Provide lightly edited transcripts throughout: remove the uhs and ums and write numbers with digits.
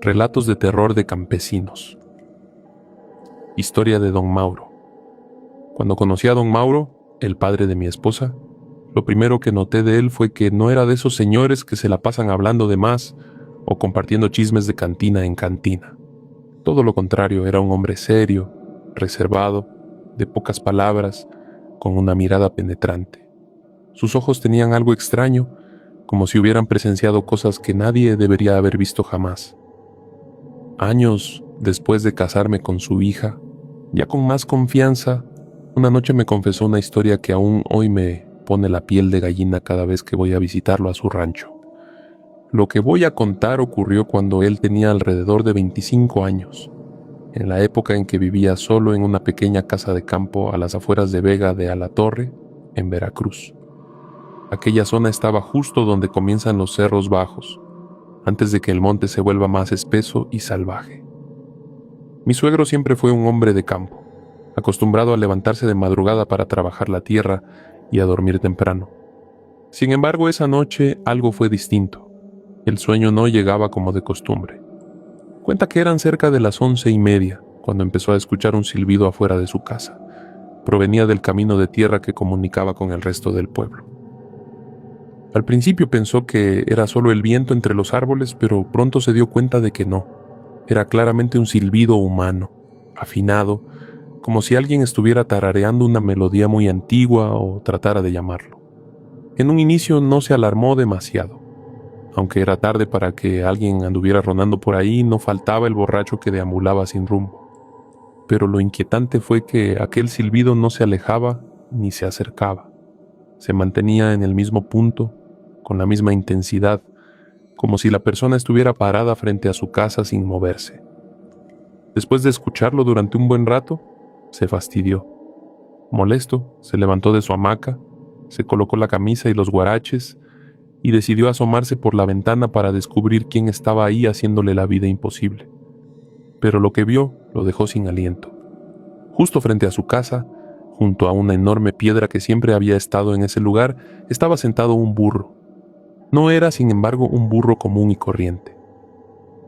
Relatos de terror de campesinos. Historia de Don Mauro. Cuando conocí a Don Mauro, el padre de mi esposa, lo primero que noté de él fue que no era de esos señores que se la pasan hablando de más o compartiendo chismes de cantina en cantina. Todo lo contrario, era un hombre serio, reservado, de pocas palabras, con una mirada penetrante. Sus ojos tenían algo extraño, como si hubieran presenciado cosas que nadie debería haber visto jamás. Años después de casarme con su hija, ya con más confianza, una noche me confesó una historia que aún hoy me pone la piel de gallina cada vez que voy a visitarlo a su rancho. Lo que voy a contar ocurrió cuando él tenía alrededor de 25 años, en la época en que vivía solo en una pequeña casa de campo a las afueras de Vega de Alatorre, en Veracruz. Aquella zona estaba justo donde comienzan los cerros bajos, antes de que el monte se vuelva más espeso y salvaje. Mi suegro siempre fue un hombre de campo, acostumbrado a levantarse de madrugada para trabajar la tierra y a dormir temprano. Sin embargo, esa noche algo fue distinto. El sueño no llegaba como de costumbre. Cuenta que eran cerca de las 11:30 cuando empezó a escuchar un silbido afuera de su casa. Provenía del camino de tierra que comunicaba con el resto del pueblo. Al principio pensó que era solo el viento entre los árboles, pero pronto se dio cuenta de que no. Era claramente un silbido humano, afinado, como si alguien estuviera tarareando una melodía muy antigua o tratara de llamarlo. En un inicio no se alarmó demasiado. Aunque era tarde para que alguien anduviera rondando por ahí, no faltaba el borracho que deambulaba sin rumbo. Pero lo inquietante fue que aquel silbido no se alejaba ni se acercaba. Se mantenía en el mismo punto, con la misma intensidad, como si la persona estuviera parada frente a su casa sin moverse. Después de escucharlo durante un buen rato, se fastidió. Molesto, se levantó de su hamaca, se colocó la camisa y los guaraches y decidió asomarse por la ventana para descubrir quién estaba ahí haciéndole la vida imposible. Pero lo que vio lo dejó sin aliento. Justo frente a su casa, junto a una enorme piedra que siempre había estado en ese lugar, estaba sentado un burro. No era, sin embargo, un burro común y corriente.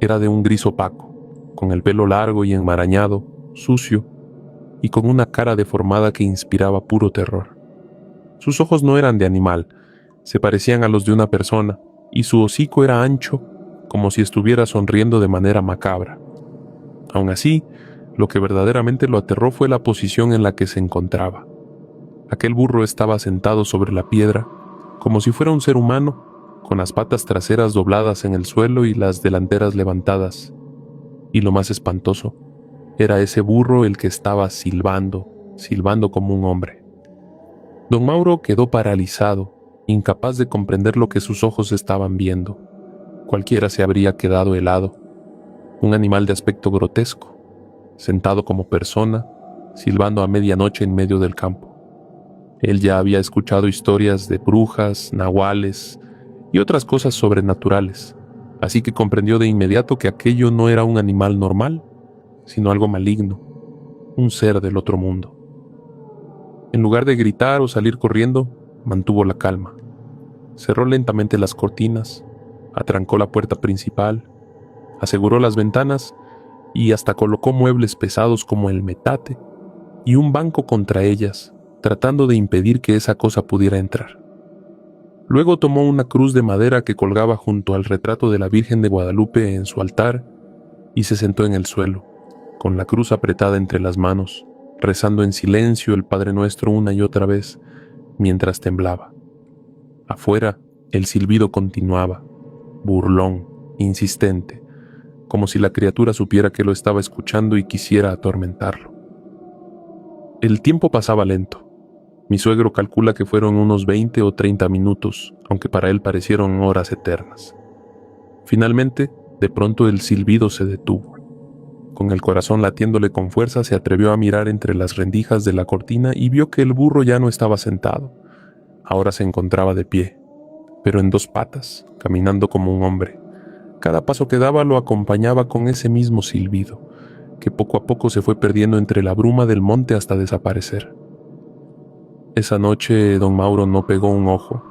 Era de un gris opaco, con el pelo largo y enmarañado, sucio, y con una cara deformada que inspiraba puro terror. Sus ojos no eran de animal, se parecían a los de una persona, y su hocico era ancho, como si estuviera sonriendo de manera macabra. Aun así, lo que verdaderamente lo aterró fue la posición en la que se encontraba. Aquel burro estaba sentado sobre la piedra, como si fuera un ser humano, con las patas traseras dobladas en el suelo y las delanteras levantadas. Y lo más espantoso, era ese burro el que estaba silbando como un hombre. Don Mauro quedó paralizado, incapaz de comprender lo que sus ojos estaban viendo. Cualquiera se habría quedado helado. Un animal de aspecto grotesco, sentado como persona, silbando a medianoche en medio del campo. Él ya había escuchado historias de brujas, nahuales y otras cosas sobrenaturales, así que comprendió de inmediato que aquello no era un animal normal, sino algo maligno, un ser del otro mundo. En lugar de gritar o salir corriendo, mantuvo la calma. Cerró lentamente las cortinas, atrancó la puerta principal, aseguró las ventanas y hasta colocó muebles pesados como el metate y un banco contra ellas, tratando de impedir que esa cosa pudiera entrar. Luego tomó una cruz de madera que colgaba junto al retrato de la Virgen de Guadalupe en su altar y se sentó en el suelo, con la cruz apretada entre las manos, rezando en silencio el Padre Nuestro una y otra vez, mientras temblaba. Afuera, el silbido continuaba, burlón, insistente, como si la criatura supiera que lo estaba escuchando y quisiera atormentarlo. El tiempo pasaba lento. Mi suegro calcula que fueron unos 20 o 30 minutos, aunque para él parecieron horas eternas. Finalmente, de pronto el silbido se detuvo. Con el corazón latiéndole con fuerza, se atrevió a mirar entre las rendijas de la cortina y vio que el burro ya no estaba sentado. Ahora se encontraba de pie, pero en dos patas, caminando como un hombre. Cada paso que daba lo acompañaba con ese mismo silbido, que poco a poco se fue perdiendo entre la bruma del monte hasta desaparecer. Esa noche don Mauro no pegó un ojo.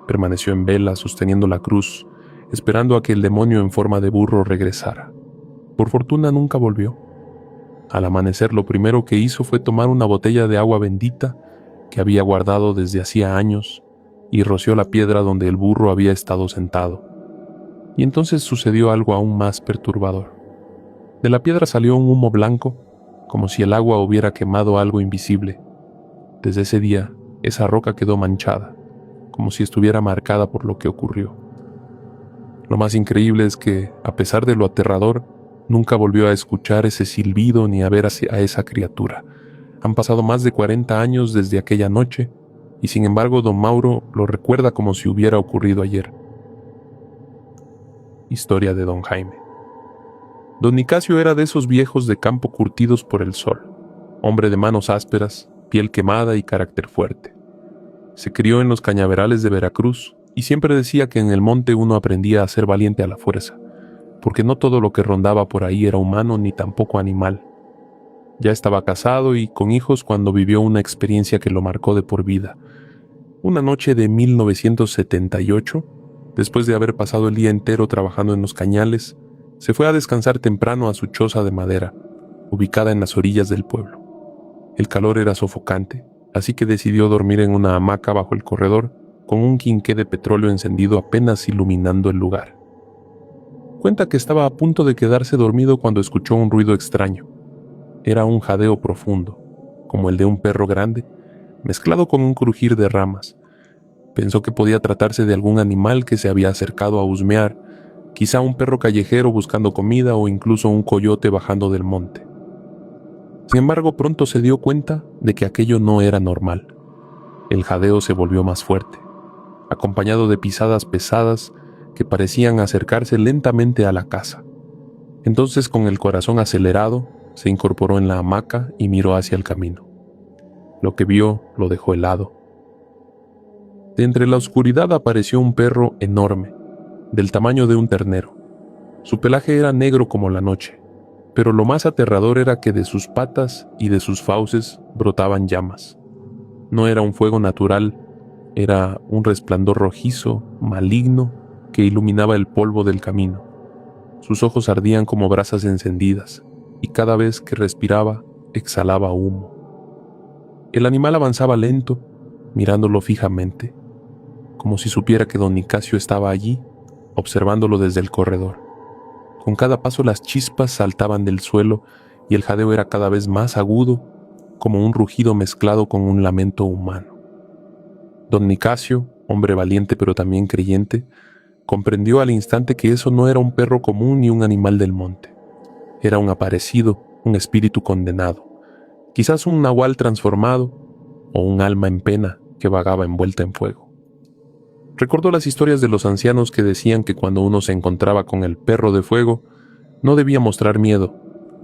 Permaneció en vela, sosteniendo la cruz, esperando a que el demonio en forma de burro regresara. Por fortuna nunca volvió. Al amanecer lo primero que hizo fue tomar una botella de agua bendita que había guardado desde hacía años y roció la piedra donde el burro había estado sentado. Y entonces sucedió algo aún más perturbador. De la piedra salió un humo blanco, como si el agua hubiera quemado algo invisible. Desde ese día, esa roca quedó manchada, como si estuviera marcada por lo que ocurrió. Lo más increíble es que, a pesar de lo aterrador, nunca volvió a escuchar ese silbido ni a ver a esa criatura. Han pasado más de 40 años desde aquella noche, y sin embargo don Mauro lo recuerda como si hubiera ocurrido ayer. Historia de don Jaime. Don Nicasio era de esos viejos de campo curtidos por el sol, hombre de manos ásperas, piel quemada y carácter fuerte. Se crió en los cañaverales de Veracruz y siempre decía que en el monte uno aprendía a ser valiente a la fuerza, porque no todo lo que rondaba por ahí era humano ni tampoco animal. Ya estaba casado y con hijos cuando vivió una experiencia que lo marcó de por vida. Una noche de 1978, después de haber pasado el día entero trabajando en los cañales, se fue a descansar temprano a su choza de madera, ubicada en las orillas del pueblo. El calor era sofocante, así que decidió dormir en una hamaca bajo el corredor, con un quinqué de petróleo encendido apenas iluminando el lugar. Cuenta que estaba a punto de quedarse dormido cuando escuchó un ruido extraño. Era un jadeo profundo, como el de un perro grande, mezclado con un crujir de ramas. Pensó que podía tratarse de algún animal que se había acercado a husmear, quizá un perro callejero buscando comida o incluso un coyote bajando del monte. Sin embargo, pronto se dio cuenta de que aquello no era normal. El jadeo se volvió más fuerte, acompañado de pisadas pesadas que parecían acercarse lentamente a la casa. Entonces, con el corazón acelerado, se incorporó en la hamaca y miró hacia el camino. Lo que vio lo dejó helado. De entre la oscuridad apareció un perro enorme, del tamaño de un ternero. Su pelaje era negro como la noche, pero lo más aterrador era que de sus patas y de sus fauces brotaban llamas. No era un fuego natural, era un resplandor rojizo, maligno, que iluminaba el polvo del camino. Sus ojos ardían como brasas encendidas, y cada vez que respiraba, exhalaba humo. El animal avanzaba lento, mirándolo fijamente, como si supiera que don Nicasio estaba allí, observándolo desde el corredor. Con cada paso las chispas saltaban del suelo y el jadeo era cada vez más agudo, como un rugido mezclado con un lamento humano. Don Nicasio, hombre valiente pero también creyente, comprendió al instante que eso no era un perro común ni un animal del monte. Era un aparecido, un espíritu condenado, quizás un nahual transformado o un alma en pena que vagaba envuelta en fuego. Recordó las historias de los ancianos que decían que cuando uno se encontraba con el perro de fuego, no debía mostrar miedo,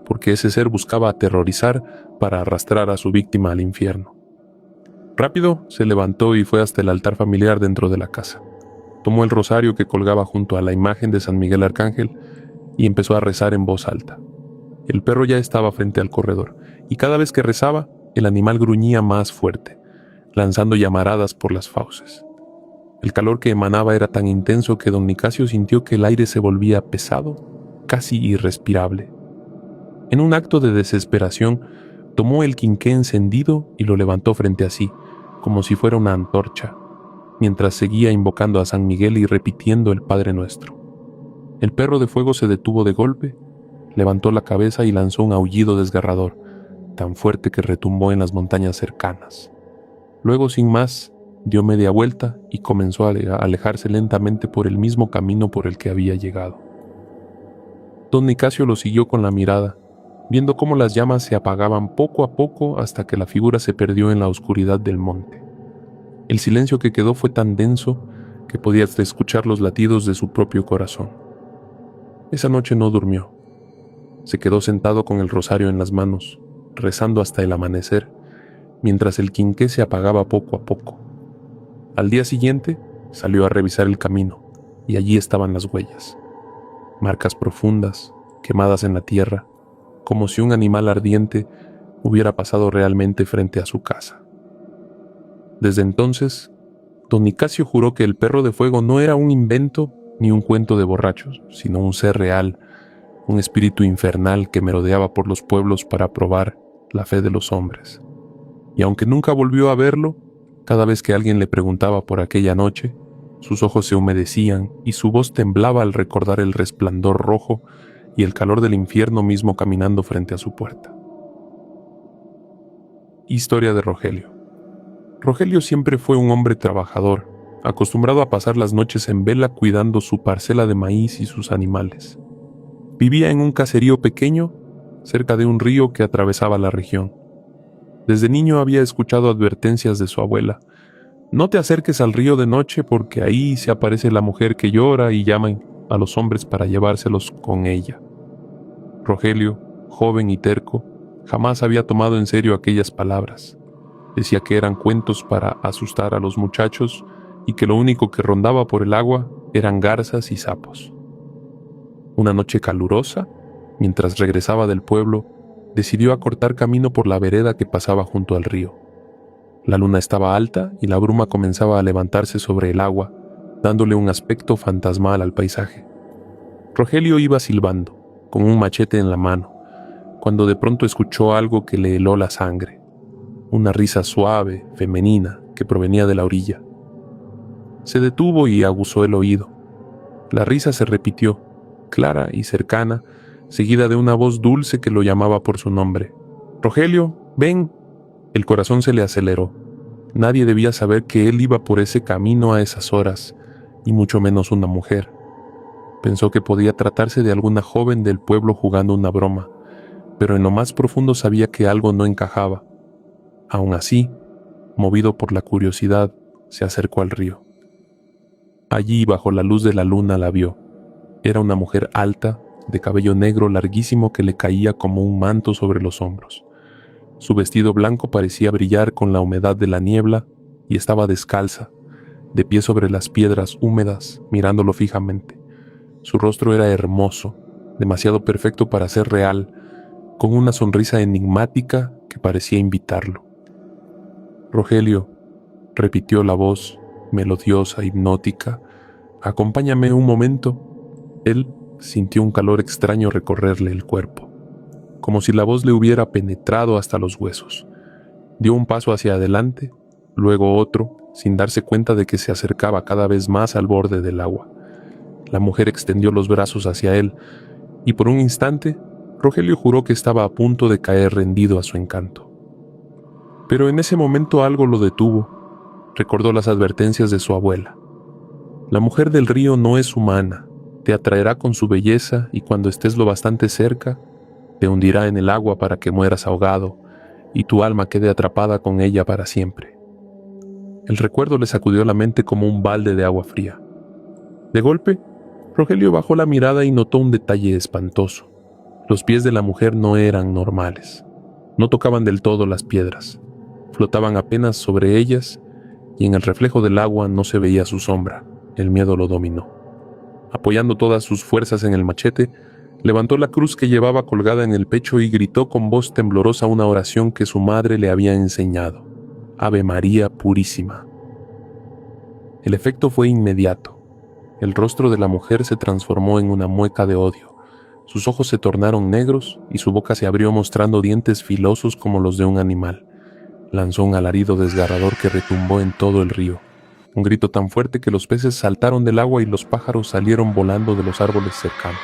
porque ese ser buscaba aterrorizar para arrastrar a su víctima al infierno. Rápido se levantó y fue hasta el altar familiar dentro de la casa. Tomó el rosario que colgaba junto a la imagen de San Miguel Arcángel y empezó a rezar en voz alta. El perro ya estaba frente al corredor, y cada vez que rezaba, el animal gruñía más fuerte, lanzando llamaradas por las fauces. El calor que emanaba era tan intenso que don Nicasio sintió que el aire se volvía pesado, casi irrespirable. En un acto de desesperación, tomó el quinqué encendido y lo levantó frente a sí, como si fuera una antorcha, mientras seguía invocando a San Miguel y repitiendo el Padre Nuestro. El perro de fuego se detuvo de golpe, levantó la cabeza y lanzó un aullido desgarrador, tan fuerte que retumbó en las montañas cercanas. Luego, sin más, dio media vuelta y comenzó a alejarse lentamente por el mismo camino por el que había llegado. Don Nicasio lo siguió con la mirada, viendo cómo las llamas se apagaban poco a poco hasta que la figura se perdió en la oscuridad del monte. El silencio que quedó fue tan denso que podía hasta escuchar los latidos de su propio corazón. Esa noche no durmió. Se quedó sentado con el rosario en las manos, rezando hasta el amanecer, mientras el quinqué se apagaba poco a poco. Al día siguiente, salió a revisar el camino, y allí estaban las huellas. Marcas profundas, quemadas en la tierra, como si un animal ardiente hubiera pasado realmente frente a su casa. Desde entonces, don Nicasio juró que el perro de fuego no era un invento ni un cuento de borrachos, sino un ser real, un espíritu infernal que merodeaba por los pueblos para probar la fe de los hombres. Y aunque nunca volvió a verlo, cada vez que alguien le preguntaba por aquella noche, sus ojos se humedecían y su voz temblaba al recordar el resplandor rojo y el calor del infierno mismo caminando frente a su puerta. Historia de Rogelio. Rogelio siempre fue un hombre trabajador, acostumbrado a pasar las noches en vela cuidando su parcela de maíz y sus animales. Vivía en un caserío pequeño, cerca de un río que atravesaba la región. Desde niño había escuchado advertencias de su abuela: no te acerques al río de noche porque ahí se aparece la mujer que llora y llama a los hombres para llevárselos con ella. Rogelio, joven y terco, jamás había tomado en serio aquellas palabras. Decía que eran cuentos para asustar a los muchachos y que lo único que rondaba por el agua eran garzas y sapos. Una noche calurosa, mientras regresaba del pueblo, decidió acortar camino por la vereda que pasaba junto al río. La luna estaba alta y la bruma comenzaba a levantarse sobre el agua, dándole un aspecto fantasmal al paisaje. Rogelio iba silbando, con un machete en la mano, cuando de pronto escuchó algo que le heló la sangre. Una risa suave, femenina, que provenía de la orilla. Se detuvo y aguzó el oído. La risa se repitió, clara y cercana, seguida de una voz dulce que lo llamaba por su nombre. «Rogelio, ven». El corazón se le aceleró. Nadie debía saber que él iba por ese camino a esas horas, y mucho menos una mujer. Pensó que podía tratarse de alguna joven del pueblo jugando una broma, pero en lo más profundo sabía que algo no encajaba. Aún así, movido por la curiosidad, se acercó al río. Allí, bajo la luz de la luna, la vio. Era una mujer alta, de cabello negro larguísimo que le caía como un manto sobre los hombros. Su vestido blanco parecía brillar con la humedad de la niebla y estaba descalza, de pie sobre las piedras húmedas, mirándolo fijamente. Su rostro era hermoso, demasiado perfecto para ser real, con una sonrisa enigmática que parecía invitarlo. «Rogelio», repitió la voz, melodiosa, hipnótica, «acompáñame un momento». Él sintió un calor extraño recorrerle el cuerpo, como si la voz le hubiera penetrado hasta los huesos. Dio un paso hacia adelante, luego otro, sin darse cuenta de que se acercaba cada vez más al borde del agua. La mujer extendió los brazos hacia él, y por un instante, Rogelio juró que estaba a punto de caer rendido a su encanto. Pero en ese momento algo lo detuvo. Recordó las advertencias de su abuela. La mujer del río no es humana, te atraerá con su belleza y cuando estés lo bastante cerca, te hundirá en el agua para que mueras ahogado y tu alma quede atrapada con ella para siempre. El recuerdo le sacudió la mente como un balde de agua fría. De golpe, Rogelio bajó la mirada y notó un detalle espantoso. Los pies de la mujer no eran normales. No tocaban del todo las piedras. Flotaban apenas sobre ellas y en el reflejo del agua no se veía su sombra. El miedo lo dominó. Apoyando todas sus fuerzas en el machete, levantó la cruz que llevaba colgada en el pecho y gritó con voz temblorosa una oración que su madre le había enseñado: Ave María Purísima. El efecto fue inmediato. El rostro de la mujer se transformó en una mueca de odio. Sus ojos se tornaron negros y su boca se abrió mostrando dientes filosos como los de un animal. Lanzó un alarido desgarrador que retumbó en todo el río. Un grito tan fuerte que los peces saltaron del agua y los pájaros salieron volando de los árboles cercanos.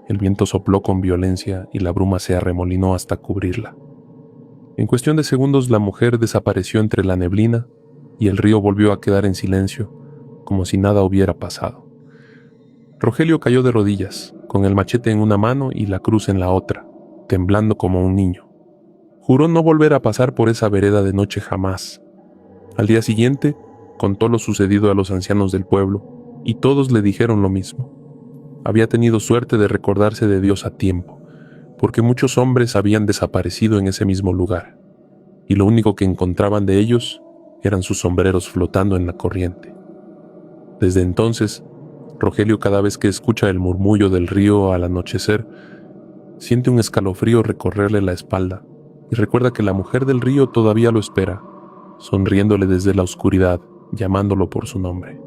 El viento sopló con violencia y la bruma se arremolinó hasta cubrirla. En cuestión de segundos la mujer desapareció entre la neblina y el río volvió a quedar en silencio, como si nada hubiera pasado. Rogelio cayó de rodillas, con el machete en una mano y la cruz en la otra, temblando como un niño. Juró no volver a pasar por esa vereda de noche jamás. Al día siguiente, contó lo sucedido a los ancianos del pueblo, y todos le dijeron lo mismo. Había tenido suerte de recordarse de Dios a tiempo, porque muchos hombres habían desaparecido en ese mismo lugar, y lo único que encontraban de ellos eran sus sombreros flotando en la corriente. Desde entonces, Rogelio, cada vez que escucha el murmullo del río al anochecer, siente un escalofrío recorrerle la espalda, y recuerda que la mujer del río todavía lo espera, sonriéndole desde la oscuridad, llamándolo por su nombre.